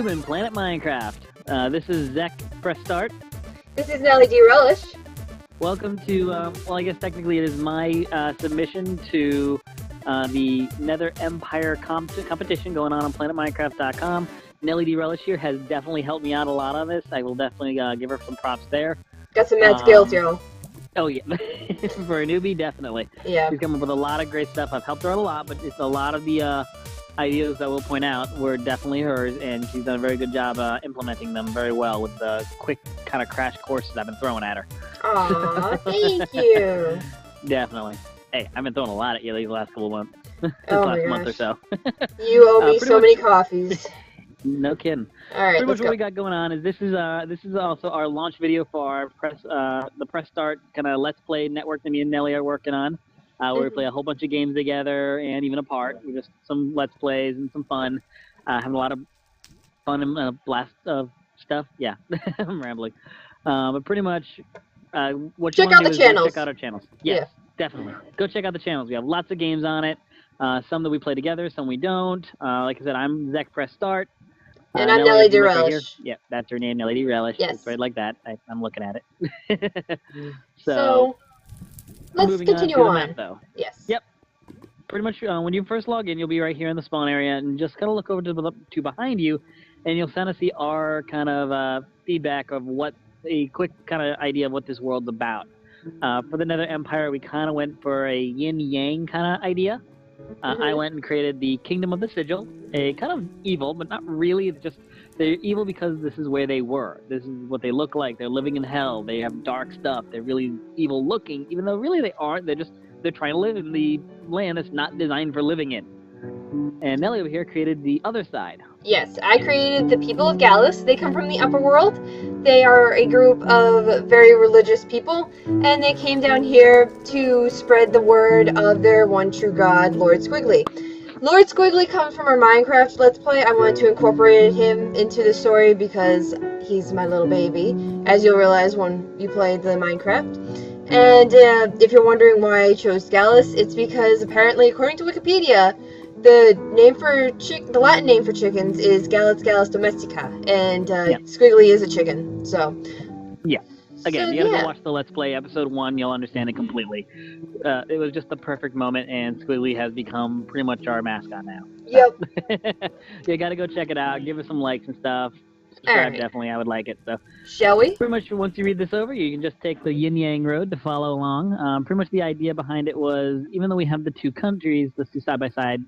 YouTube and Planet Minecraft. This is Zach. Press start. This is Nelly D. Relish. Welcome to, well, I guess technically it is my submission to the Nether Empire competition going on planetminecraft.com. Nelly D. Relish here has definitely helped me out a lot on this. I will definitely give her some props there. Got some mad skills, yo. Oh, yeah. For a newbie, definitely. Yeah. She's come up with a lot of great stuff. I've helped her out a lot, but it's a lot of the ideas that we'll point out were definitely hers, and she's done a very good job implementing them very well with the quick kind of crash courses I've been throwing at her. Aw, thank you. Definitely. Hey, I've been throwing a lot at you these last couple of months. Oh month or so. You owe me so many coffees. No kidding. All right, pretty much let's go. what we got going on is this is also our launch video for our the press start kind of let's play network that me and Nelly are working on. Where we play a whole bunch of games together and even apart. We just some let's plays and some fun. Having a lot of fun and a blast of stuff. Yeah, I'm rambling. But pretty much, what you Check want out to the do is channels. go check out our channels. Yes, definitely. Go check out the channels. We have lots of games on it. Some that we play together, some we don't. Like I said, I'm Zach Press Start. And I'm Nelly D. Relish. Relish. Yeah, that's her name, Nelly D. Relish. Yes. It's right like that. I'm looking at it. So let's continue on. Map, though. Yes. Yep. Pretty much when you first log in, you'll be right here in the spawn area, and just kind of look over to behind you, and you'll kind of see our kind of feedback of what a quick kind of idea of what this world's about. For the Nether Empire, we kind of went for a yin-yang kind of idea. I went and created the Kingdom of the Sigil, a kind of evil, but not really. It's just they're evil because this is where they were. This is what they look like. They're living in hell. They have dark stuff. They're really evil looking, even though really they aren't. They're trying to live in the land that's not designed for living in. And Nelly over here created the other side. Yes, I created the people of Gallus. They come from the upper world. They are a group of very religious people, and they came down here to spread the word of their one true god, Lord Squiggly. Lord Squiggly comes from our Minecraft Let's Play. I wanted to incorporate him into the story because he's my little baby, as you'll realize when you play the Minecraft. And if you're wondering why I chose Gallus, it's because apparently, according to Wikipedia, the Latin name for chickens is Gallus domestica, and Squiggly is a chicken. So yeah, again, you gotta go watch the Let's Play episode 1. You'll understand it completely. It was just the perfect moment, and Squiggly has become pretty much our mascot now. So. Yep. You gotta go check it out. Give us some likes and stuff. Subscribe, definitely. I would like it. So, shall we? Pretty much once you read this over, you can just take the yin-yang road to follow along. Pretty much the idea behind it was, even though we have the two countries, the two side-by-side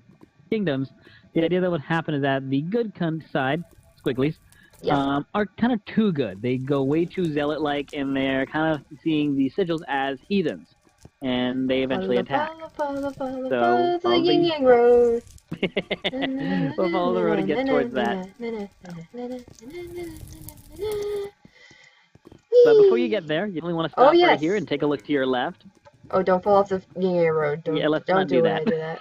kingdoms, the idea that would happen is that the good side, Squigglies, are kind of too good. They go way too zealot-like, and they're kind of seeing the sigils as heathens, and they eventually attack. Follow the yin-yang road. We'll follow the road and get towards that. But before you get there, you definitely want to stop right here and take a look to your left. Oh, don't fall off the yin-yang road. Let's not do that.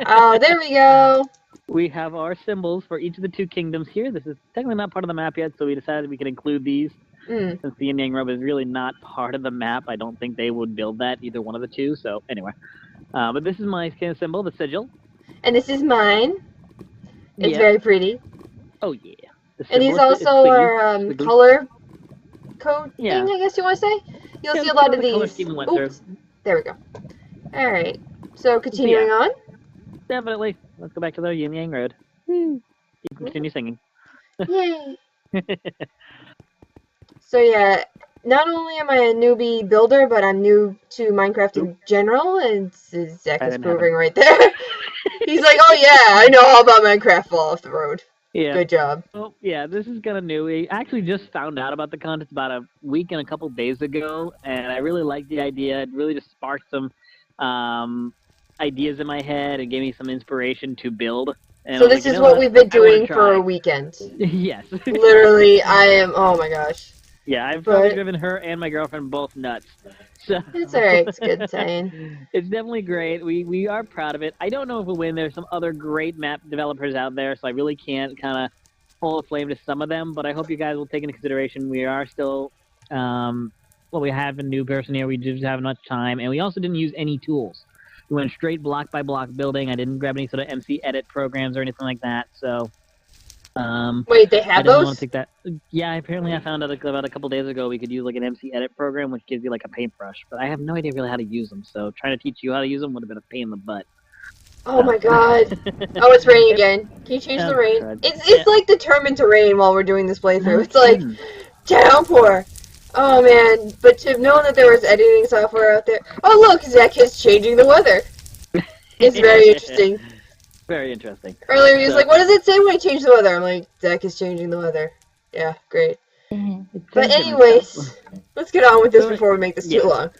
Oh, there we go. We have our symbols for each of the two kingdoms here. This is technically not part of the map yet, so we decided we could include these. Since the yin-yang road is really not part of the map, I don't think they would build that, either one of the two. So anyway, but this is my kind of symbol, the sigil. And this is mine. It's very pretty. Oh, yeah. And he's also our color code thing, I guess you want to say? You'll see a lot of these. Oops. There we go. Alright. So, continuing on. Definitely. Let's go back to the yin-yang road. You can continue singing. Yay! So, yeah. Not only am I a newbie builder, but I'm new to Minecraft in general, and Zach is proving right there. He's like, oh yeah, I know all about Minecraft, fall off the road. Yeah. Good job. Well, yeah, this is kind of new. We actually just found out about the contest about a week and a couple days ago, and I really liked the idea. It really just sparked some ideas in my head and gave me some inspiration to build. And so this is what we've been doing for a weekend. Yes. Literally, I am, oh my gosh. Yeah, I've probably driven her and my girlfriend both nuts. So it's alright, it's good saying. It's definitely great. We are proud of it. I don't know if we'll win. There's some other great map developers out there, so I really can't kind of hold a flame to some of them, but I hope you guys will take into consideration we are still, well, we have a new person here. We just have much time, and we also didn't use any tools. We went straight block by block building. I didn't grab any sort of MC edit programs or anything like that, so Wait, they I have definitely want those? to take that. Yeah, apparently I found out about a couple days ago we could use like an MC edit program, which gives you like a paintbrush, but I have no idea really how to use them. So trying to teach you how to use them would have been a pain in the butt. Oh So my god. Oh, it's raining again. Can you change the oh rain? crud. It's like determined to rain while we're doing this playthrough. No It's like kidding. downpour. Oh man, but to have known that there was editing software out there. Oh look, Zach is changing the weather. It's very interesting. Very interesting. Earlier he was So like, what does it say when I change the weather? I'm like, Zach is changing the weather. Yeah, great. it But says different stuff. anyways, let's get on with this So before we make this too yeah, long.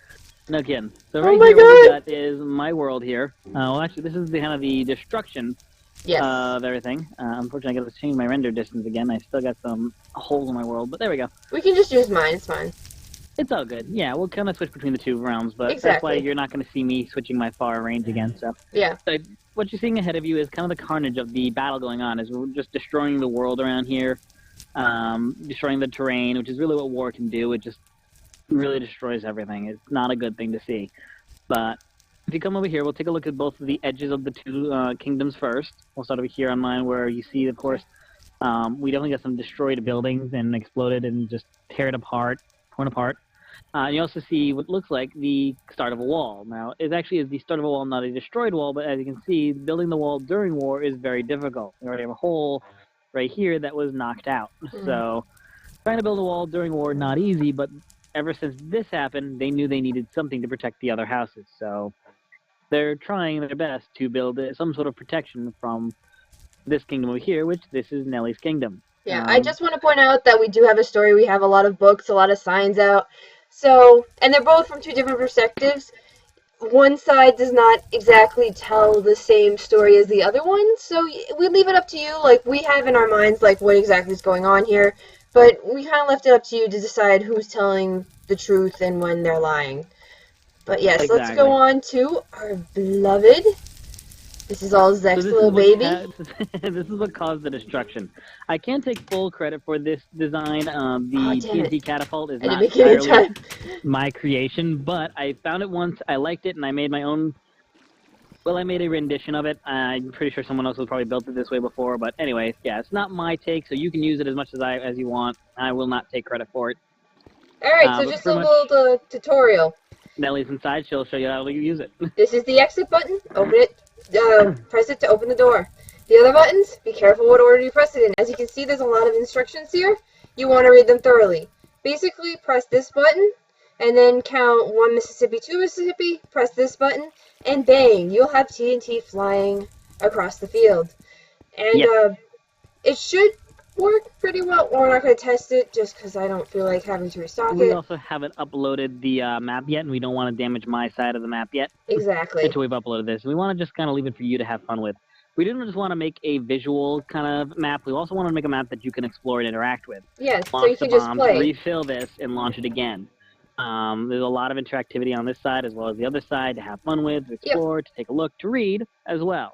no kidding. So Oh right my here, what we god! got is my world here. Well, actually, this is the kind of the destruction Yes. of everything. Unfortunately, I got to change my render distance again. I still got some holes in my world, but there we go. We can just use mine, it's fine. It's all good. Yeah, we'll kind of switch between the two realms, but that's why Exactly. you're not going to see me switching my far range again. So Yeah. what you're seeing ahead of you is kind of the carnage of the battle going on. Is we're just destroying the world around here, destroying the terrain, which is really what war can do. It just really destroys everything. It's not a good thing to see. But if you come over here, we'll take a look at both of the edges of the two kingdoms first. We'll start over here on mine, where you see, of course, we definitely got some destroyed buildings and exploded and just torn apart. You also see what looks like the start of a wall. Now, it actually is the start of a wall, not a destroyed wall, but as you can see, building the wall during war is very difficult. We already have a hole right here that was knocked out. So, trying to build a wall during war, not easy, but ever since this happened, they knew they needed something to protect the other houses. So, they're trying their best to build some sort of protection from this kingdom over here, which this is Nellie's kingdom. Yeah, I just want to point out that we do have a story. We have a lot of books, a lot of signs out. So, and they're both from two different perspectives. One side does not exactly tell the same story as the other one, so we leave it up to you. Like, we have in our minds, like, what exactly is going on here, but we kind of left it up to you to decide who's telling the truth and when they're lying. But yes, Exactly. Let's go on to our beloved. This is all Zach's little baby. This is what caused the destruction. I can't take full credit for this design. The TNT catapult is not entirely my creation, but I found it once, I liked it, and I made my own. Well, I made a rendition of it. I'm pretty sure someone else has probably built it this way before, but anyway, yeah, it's not my take, so you can use it as much as you want. I will not take credit for it. Alright, so just a little tutorial. Nellie's inside, she'll show you how to use it. This is the exit button. Open it. Press it to open the door. The other buttons, be careful what order you press it in. As you can see, there's a lot of instructions here. You want to read them thoroughly. Basically, press this button, and then count 1 Mississippi, 2 Mississippi, press this button, and bang, you'll have TNT flying across the field. And it should work pretty well. We're not going to test it just because I don't feel like having to restock it. We also haven't uploaded the map yet, and we don't want to damage my side of the map yet. Exactly. Until we've uploaded this. We want to just kind of leave it for you to have fun with. We didn't just want to make a visual kind of map. We also want to make a map that you can explore and interact with. Yes, so you can just play. Refill this, and launch it again. There's a lot of interactivity on this side as well as the other side to have fun with, to explore, to take a look, to read as well.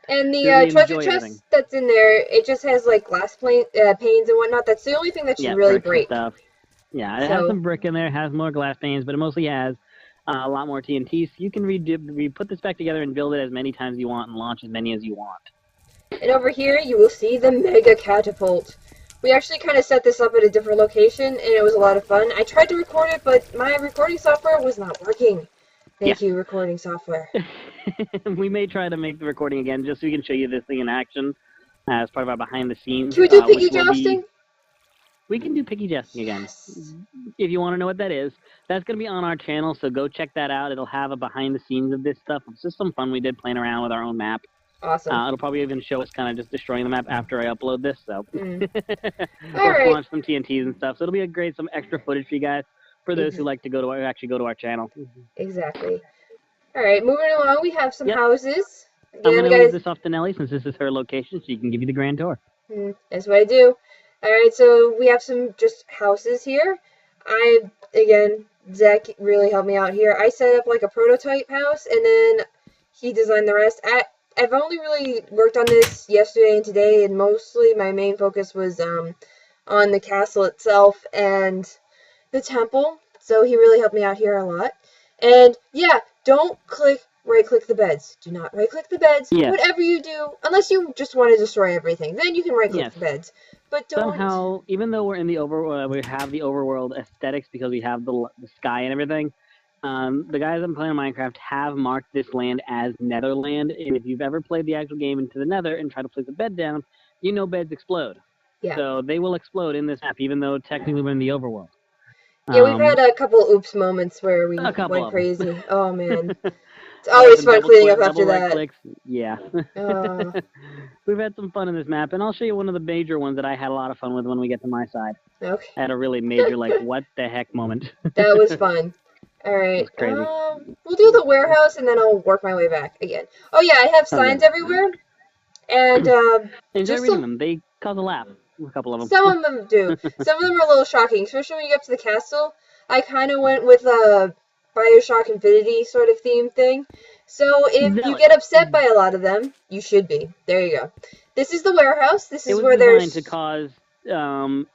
And the treasure chest that's in there, it just has like glass panes and whatnot. That's the only thing that should really break. Stuff. Yeah, it has some brick in there, it has more glass panes, but it mostly has a lot more TNT. So you can put this back together and build it as many times as you want and launch as many as you want. And over here, you will see the Mega Catapult. We actually kind of set this up at a different location, and it was a lot of fun. I tried to record it, but my recording software was not working. Thank you, recording software. We may try to make the recording again, just so we can show you this thing in action as part of our behind the scenes. Can we do piggy jousting? We can do piggy jousting again. If you want to know what that is, that's going to be on our channel, so go check that out. It'll have a behind the scenes of this stuff. It's just some fun we did playing around with our own map. Awesome. It'll probably even show us kind of just destroying the map after I upload this, so. Alright. Launch some TNTs and stuff, so it'll be some extra footage for you guys, for those who like to actually go to our channel. Exactly. Alright, moving along, we have some houses. Again, I'm going to leave this off to Nellie, since this is her location, so she can give you the grand tour. That's what I do. Alright, so we have some just houses here. Again, Zach really helped me out here. I set up like a prototype house, and then he designed the rest. I've only really worked on this yesterday and today, and mostly my main focus was on the castle itself and the temple. So he really helped me out here a lot. And yeah, don't click right-click the beds. Do not right-click the beds. Yes. Whatever you do, unless you just want to destroy everything, then you can right-click Yes. the beds. But don't. Somehow, even though we're in the we have the overworld aesthetics because we have the sky and everything. The guys that play on Minecraft have marked this land as Netherland, and if you've ever played the actual game into the Nether and try to place a bed down, you know beds explode. Yeah. So they will explode in this map, even though technically we're in the overworld. Yeah, we've had a couple oops moments where we went of crazy. Oh man, them. it's always Some fun double cleaning up double after right that. clicks. Yeah. We've had some fun in this map, and I'll show you one of the major ones that I had a lot of fun with when we get to my side. Okay. I had a really major, like, what the heck moment. That was fun. Alright, crazy. we'll do the warehouse and then I'll work my way back again. Oh yeah, I have signs everywhere. And, enjoy reading them. They cause a laugh. A couple of them. Some of them do. Some of them are a little shocking, especially when you get up to the castle. I kind of went with a Bioshock Infinity sort of theme thing. So if you get upset by a lot of them, you should be. There you go. This is the warehouse. This is where there's... It was designed to cause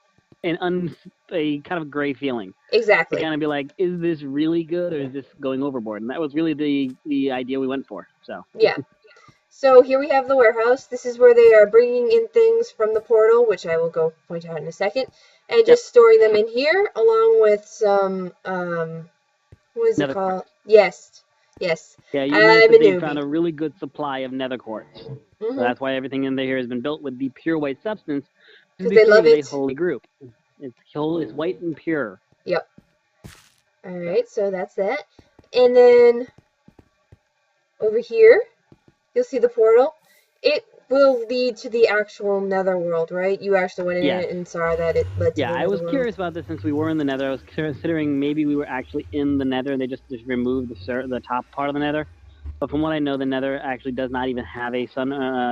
a kind of gray feeling. Exactly. To kind of be like, is this really good or is this going overboard? And that was really the idea we went for. So yeah. So here we have the warehouse. This is where they are bringing in things from the portal, which I will go point out in a second, and just storing them in here, along with some, what is it called? Yes. Yes. Yeah, you noticed that they found a really good supply of nether quartz. So that's why everything in here has been built with the pure white substance. Because they love it. A holy group. It's white and pure. Yep. Alright, so that's that. And then over here, you'll see the portal. It will lead to the actual netherworld, right? You actually went in it and saw that it led to the netherworld. I was curious about this since we were in the nether. I was considering maybe we were actually in the nether and they just removed the top part of the nether. But from what I know, the nether actually does not even have a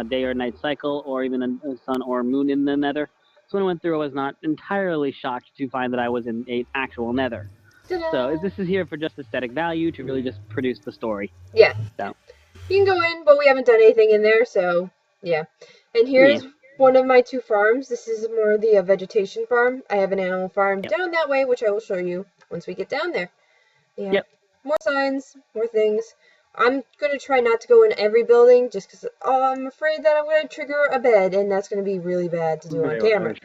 day or night cycle or even a sun or moon in the nether. So when I went through, I was not entirely shocked to find that I was in an actual nether. So this is here for just aesthetic value to really just produce the story. Yeah. So you can go in, but we haven't done anything in there, so yeah. And here's one of my two farms. This is more the vegetation farm. I have an animal farm down that way, which I will show you once we get down there. Yeah. More signs, more things. I'm going to try not to go in every building just because I'm afraid that I'm going to trigger a bed, and that's going to be really bad to do on camera.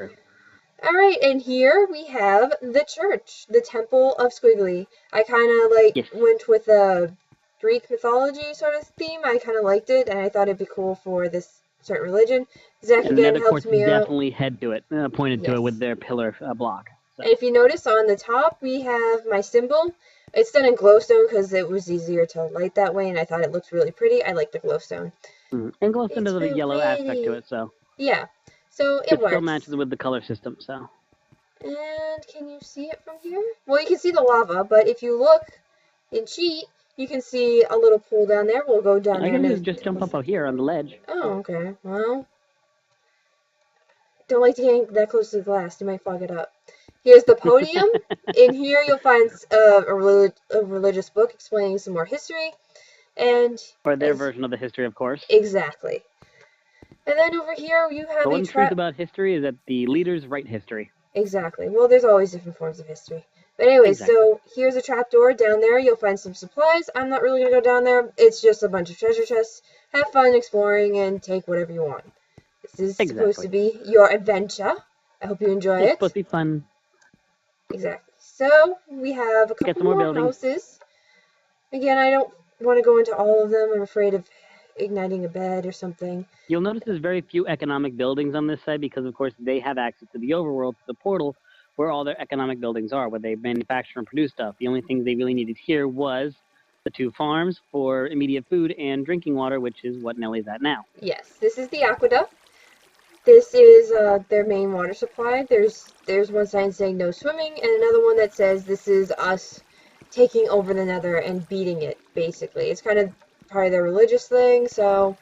Alright, and here we have the church, the Temple of Squiggly. I kind of went with a Greek mythology sort of theme. I kind of liked it, and I thought it'd be cool for this certain religion. Zach again helped me out. Definitely head to it, pointed to it with their pillar block. So. And if you notice on the top, we have my symbol. It's done in glowstone because it was easier to light that way, and I thought it looked really pretty. I like the glowstone. And glowstone does have a yellow aspect to it, so. Yeah, so it works. Still matches with the color system, so. And can you see it from here? Well, you can see the lava, but if you look in cheat, you can see a little pool down there. We'll go down there. I can just jump up out here on the ledge. Oh, okay. Well, don't like to get that close to the glass. You might fog it up. Here's the podium. In here, you'll find a religious book explaining some more history. Or their version of the history, of course. Exactly. And then over here, you have the one truth about history is that the leaders write history. Exactly. Well, there's always different forms of history. But anyway, so here's a trapdoor. Down there, you'll find some supplies. I'm not really going to go down there. It's just a bunch of treasure chests. Have fun exploring and take whatever you want. This is supposed to be your adventure. I hope you enjoy it. It's supposed to be fun. Exactly. So, we have a couple more houses. Again, I don't want to go into all of them. I'm afraid of igniting a bed or something. You'll notice there's very few economic buildings on this side because, of course, they have access to the overworld, the portal, where all their economic buildings are, where they manufacture and produce stuff. The only thing they really needed here was the 2 farms for immediate food and drinking water, which is what Nellie's at now. Yes, this is the aqueduct. This is their main water supply. There's one sign saying no swimming, and another one that says this is us taking over the nether and beating it, basically. It's kind of part of their religious thing, so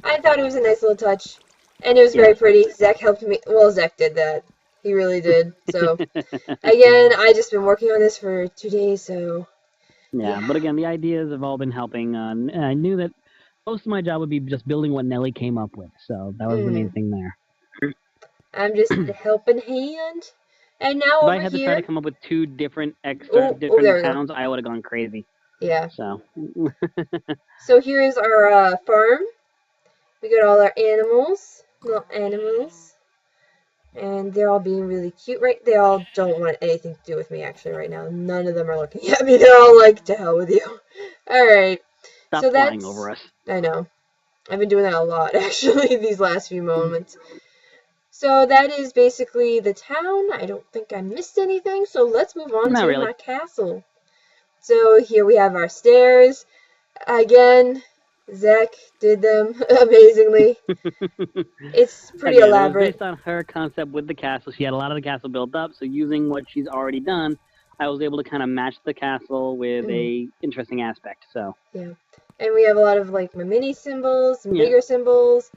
I thought it was a nice little touch. And it was very pretty. Zach helped me. Well, Zach did that. He really did. So, again, I just been working on this for 2 days, so... Yeah, but again, the ideas have all been helping. And I knew that most of my job would be just building what Nellie came up with, so that was the main thing there. I'm just the helping hand. And now over here... If I had to try to come up with 2 different extra towns, I would have gone crazy. Yeah. So. So here is our farm. We got all our animals, little animals, and they're all being really cute, right? They all don't want anything to do with me actually right now. None of them are looking at me. They're all like, to hell with you. All right. Stop So flying over us. I know. I've been doing that a lot actually these last few moments. So that is basically the town. I don't think I missed anything. So let's move on Not to really. my castle. So here we have our stairs. Again, Zach did them amazingly. It's pretty Again, it was elaborate. based on her concept with the castle. She had a lot of the castle built up, so using what she's already done, I was able to kind of match the castle with a interesting aspect. So Yeah. And we have a lot of like my mini symbols and yeah, bigger symbols,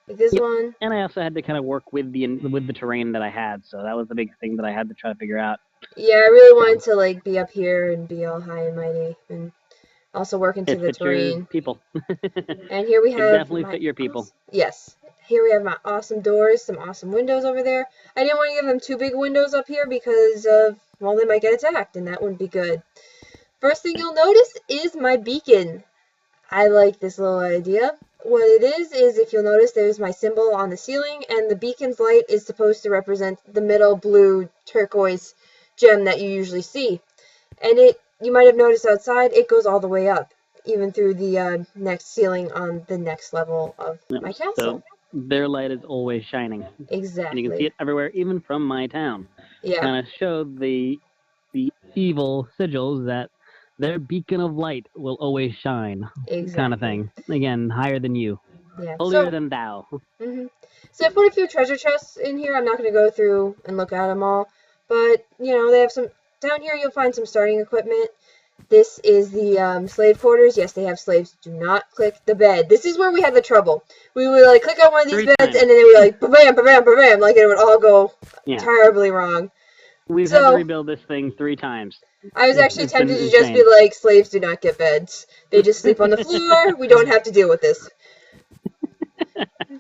like this yep. one. And I also had to kind of work with the terrain that I had, so that was the big thing that I had to try to figure out. Yeah, I really wanted to like be up here and be all high and mighty, and also work into It the fit your terrain. people. And here we It have definitely my fit your people. yes. Here we have my awesome doors, some awesome windows over there. I didn't want to give them too big windows up here because of, well, they might get attacked, and that wouldn't be good. First thing you'll notice is my beacon. I like this little idea. What it is if you'll notice there's my symbol on the ceiling, and the beacon's light is supposed to represent the middle blue turquoise gem that you usually see. And you might have noticed outside, it goes all the way up, even through the next ceiling on the next level of my castle. So their light is always shining. And you can see Exactly. it everywhere, even from my town. Yeah. Kind of show the evil sigils that their beacon of light will always shine, Exactly. kind of thing. Again, higher than you, Yeah. holier than thou. So I put a few treasure chests in here. I'm not going to go through and look at them all, but you know they have some down here. You'll find some starting equipment. This is the slave quarters. Yes, they have slaves. Do not click the bed. This is where we had the trouble. We would like click on one of these 3 beds, times. and then they would like ba-bam, ba-bam, ba-bam, like it would all go terribly wrong. We've had to rebuild this thing 3 times. I was actually tempted to just be like, slaves do not get beds. They just sleep on the floor. We don't have to deal with this.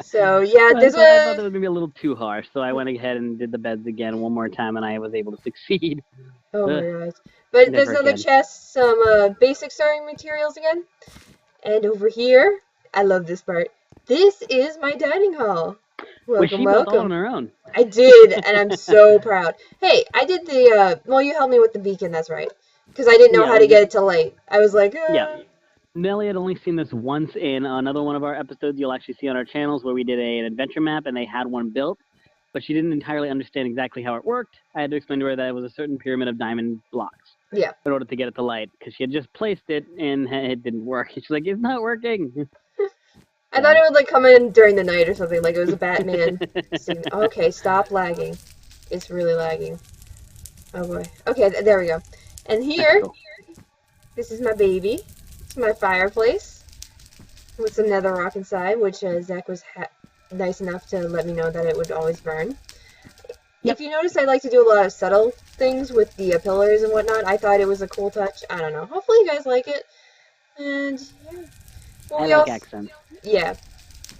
So yeah, I thought that was going to be a little too harsh, so I went ahead and did the beds again one more time, and I was able to succeed. Oh my god. But there's another chest, some basic starting materials again. And over here, I love this part. This is my dining hall. Welcome, built all on her own. I did, and I'm so proud. Hey, I did the, well, you helped me with the beacon, that's right. Because I didn't know how to get it to light. I was like, Yeah. Nellie had only seen this once in another one of our episodes you'll actually see on our channels where we did an adventure map and they had one built, but she didn't entirely understand exactly how it worked. I had to explain to her that it was a certain pyramid of diamond blocks. Yeah. In order to get it to light, because she had just placed it and it didn't work. She's like, it's not working. I thought it would like come in during the night or something, like it was a Batman scene. Okay, stop lagging. It's really lagging. Oh boy. Okay, there we go. And here, this is my baby. It's my fireplace with some nether rock inside, which Zach was nice enough to let me know that it would always burn. If you notice, I like to do a lot of subtle things with the pillars and whatnot. I thought it was a cool touch. I don't know. Hopefully you guys like it. And yeah. Well, I like accents. Yeah.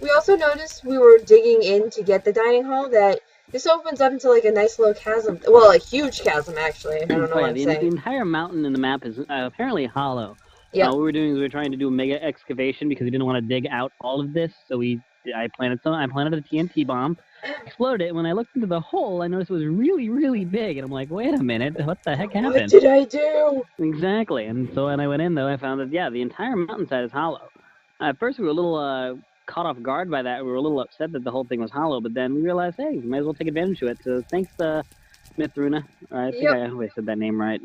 We also noticed we were digging in to get the dining hall that this opens up into like a nice little chasm. Well, a huge chasm actually. I don't know what I'm saying. The entire mountain in the map is apparently hollow. Yeah. What we were doing is we were trying to do a mega excavation because we didn't want to dig out all of this. So I planted a TNT bomb, exploded it. When I looked into the hole, I noticed it was really, really big. And I'm like, wait a minute, what the heck happened? What did I do? Exactly. And so when I went in, though, I found that, yeah, the entire mountainside is hollow. At first, we were a little caught off guard by that. We were a little upset that the whole thing was hollow. But then we realized, hey, we might as well take advantage of it. So thanks, Mithruna. I think I always said that name right.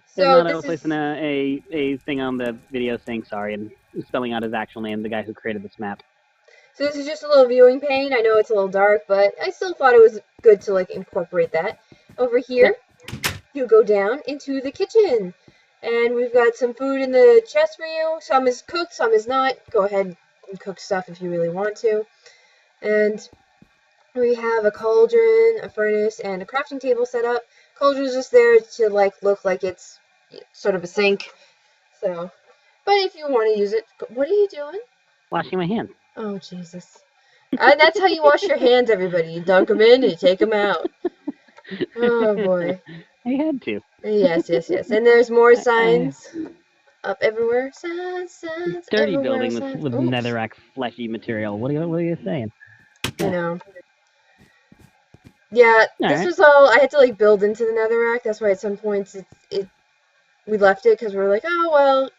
So I was placing a thing on the video saying sorry and spelling out his actual name, the guy who created this map. So this is just a little viewing pane. I know it's a little dark, but I still thought it was good to like incorporate that. Over here, you go down into the kitchen. And we've got some food in the chest for you. Some is cooked, some is not. Go ahead and cook stuff if you really want to. And we have a cauldron, a furnace, and a crafting table set up. Cauldron's just there to like look like it's sort of a sink. So, but if you want to use it, what are you doing? Washing my hands. Oh, Jesus. That's how you wash your hands, everybody. You dunk them in and you take them out. Oh, boy. I had to. Yes. And there's more signs up everywhere. Signs Dirty everywhere. building Signs. with Oops. netherrack fleshy material. What are you saying? I know. Yeah, All this right. was all I had to like build into the netherrack. That's why at some points we left it because we were like, oh well,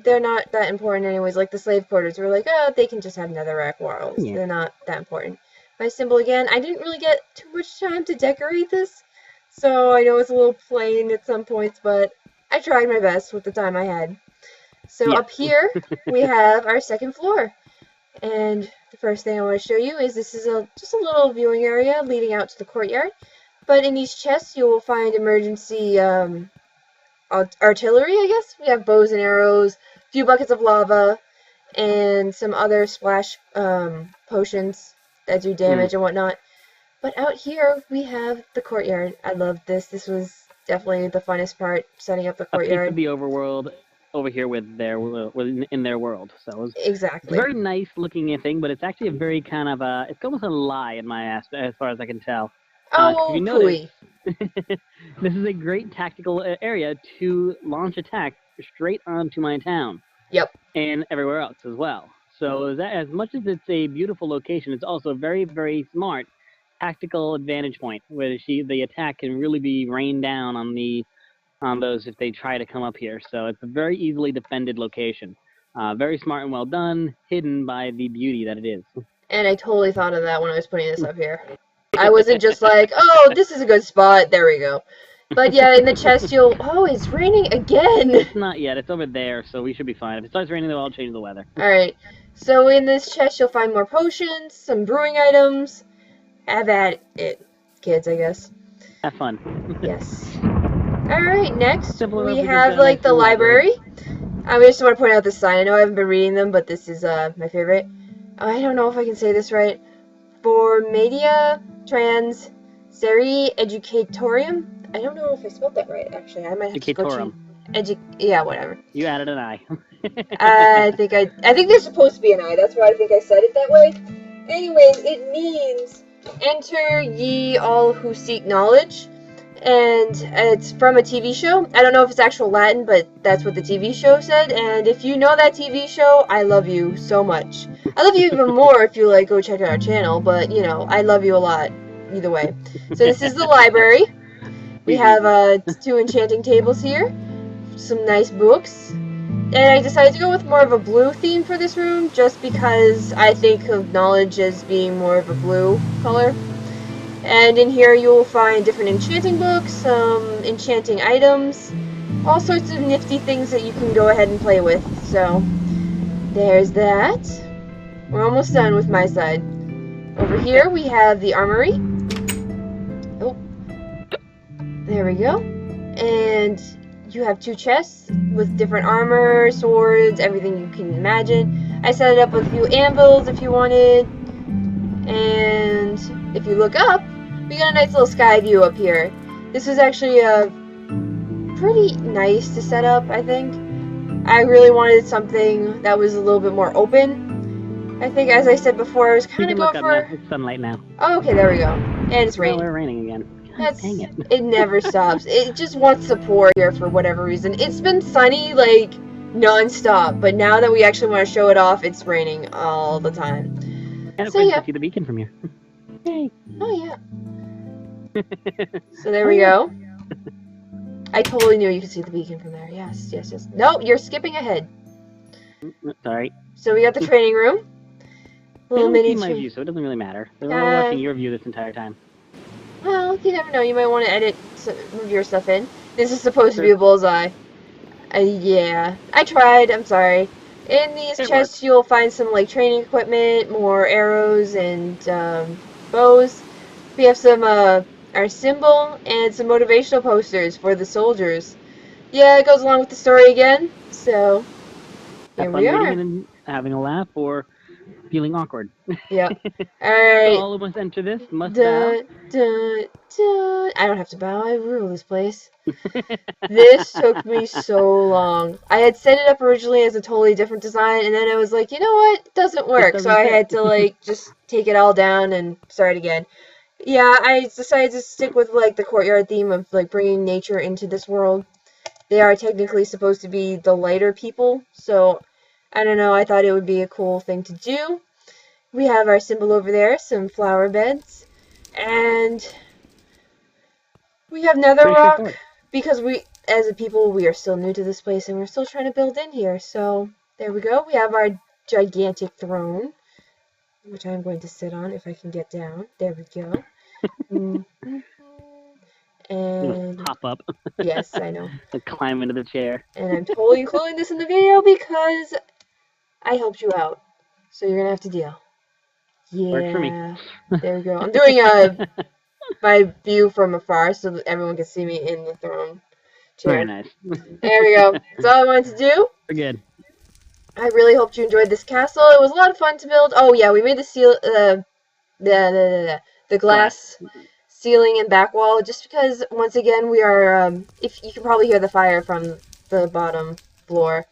they're not that important anyways. Like the slave quarters, we were like, oh, they can just have netherrack walls. Yeah. They're not that important. My symbol again. I didn't really get too much time to decorate this, so I know it's a little plain at some points, but I tried my best with the time I had. So Yeah. up here we have our second floor. And the first thing I want to show you is this is just a little viewing area leading out to the courtyard. But in these chests you will find emergency artillery, I guess. We have bows and arrows, a few buckets of lava, and some other splash potions that do damage and whatnot. But out here we have the courtyard. I loved this. This was definitely the funnest part, setting up the A piece of courtyard. the overworld over here in their world. So it's a Exactly. very nice looking thing, but it's actually a very kind of it's almost a lie in my aspect as far as I can tell. If Oh, you notice, pooey. this is a great tactical area to launch attacks straight onto my town Yep. and everywhere else as well. So that, as much as it's a beautiful location, it's also a very, very smart tactical advantage point where the attack can really be rained down on those if they try to come up here. So it's a very easily defended location. Very smart and well done, hidden by the beauty that it is. And I totally thought of that when I was putting this up here. I wasn't just like, oh, this is a good spot. There we go. But yeah, in the chest you'll... Oh, it's raining again! It's not yet. It's over there, so we should be fine. If it starts raining, I'll change the weather. Alright. So in this chest you'll find more potions, some brewing items. Have at it, kids, I guess. Have fun. Yes. Alright, next Simple we enough, we just have got a like nice the little library. library. I just want to point out this sign. I know I haven't been reading them, but this is my favorite. I don't know if I can say this right. For Media Trans Seri Educatorium. I don't know if I spelled that right, actually. I might have to go change. Yeah, whatever. You added an I. I think there's supposed to be an I. That's why I think I said it that way. Anyways, it means enter ye all who seek knowledge. And it's from a TV show. I don't know if it's actual Latin, but that's what the TV show said. And if you know that TV show, I love you so much. I love you even more if you go check out our channel. But I love you a lot either way. So this is the library. We have 2 enchanting tables here, some nice books, and I decided to go with more of a blue theme for this room just because I think of knowledge as being more of a blue color. And in here you will find different enchanting books, some enchanting items, all sorts of nifty things that you can go ahead and play with. So there's that. We're almost done with my side. Over here we have the armory. Oh, there we go. And you have 2 chests with different armor, swords, everything you can imagine. I set it up with a few anvils if you wanted. And if you look up, we got a nice little sky view up here. This was actually pretty nice to set up, I think. I really wanted something that was a little bit more open. I think, as I said before, I was kind of going for... It's sunlight now. Oh, okay, there we go. And it's raining. Oh, we're raining again. Dang it. It never stops. It just wants to pour here for whatever reason. It's been sunny, non-stop, but now that we actually want to show it off, it's raining all the time. And of course, you can see the beacon from here. Yay. Oh, yeah. So there we go. I totally knew you could see the beacon from there. Yes. No, you're skipping ahead. Sorry. So we got the training room. Little mini my view, so it doesn't really matter. They're all watching your view this entire time. Well, you never know. You might want to move your stuff in. This is supposed to be a bullseye. Yeah. I tried. I'm sorry. In these chests, you'll find some training equipment, more arrows and bows. We have some our symbol and some motivational posters for the soldiers. Yeah, it goes along with the story again. So here we are. And having a laugh or feeling awkward. Yep. All right. So all who must enter this must bow. I don't have to bow. I rule this place. This took me so long. I had set it up originally as a totally different design, and then I was like, you know what? It doesn't work. So I had to just take it all down and start again. Yeah, I decided to stick with like the courtyard theme of like bringing nature into this world. They are technically supposed to be the lighter people, so I don't know, I thought it would be a cool thing to do. We have our symbol over there, some flower beds, and we have nether Pretty rock straightforward. because we, as a people, we are still new to this place and we're still trying to build in here. So there we go. We have our gigantic throne, which I'm going to sit on if I can get down. There we go. And Hop up. yes, I know. Climb into the chair. And I'm totally including this in the video because I helped you out. So you're gonna have to deal. Works for me. Yeah. There we go. I'm doing my view from afar so that everyone can see me in the throne Very chair. nice. There we go. That's all I wanted to do. We're good. I really hoped you enjoyed this castle. It was a lot of fun to build. Oh yeah, we made the the Glass. glass ceiling and back wall just because once again we are if you can probably hear the fire from the bottom floor.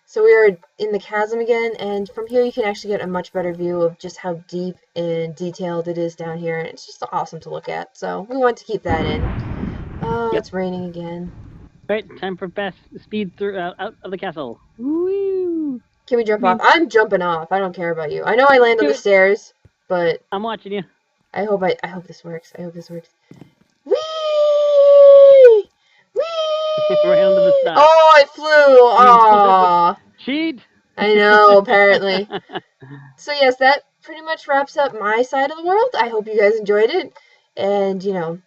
So we are in the chasm again, and from here you can actually get a much better view of just how deep and detailed it is down here, and it's just awesome to look at. So we want to keep that in. Oh, Yep. it's raining again. All right, time for fast speed through out of the castle. Woo! Can we jump off? Whee! I'm jumping off. I don't care about you. I know I land on Do the it. stairs, but I'm watching you. I hope this works. I hope this works. Whee! Right onto the Whee! side. Oh, I flew. You flew. Aw. Cheat. I know, apparently. So yes, that pretty much wraps up my side of the world. I hope you guys enjoyed it. And, you know,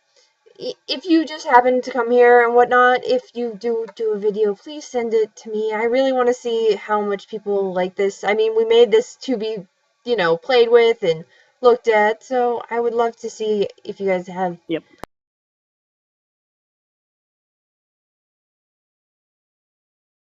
if you just happen to come here and whatnot, if you do a video, please send it to me. I really want to see how much people like this. I mean, we made this to be, you know, played with and looked at, so I would love to see if you guys have Yep.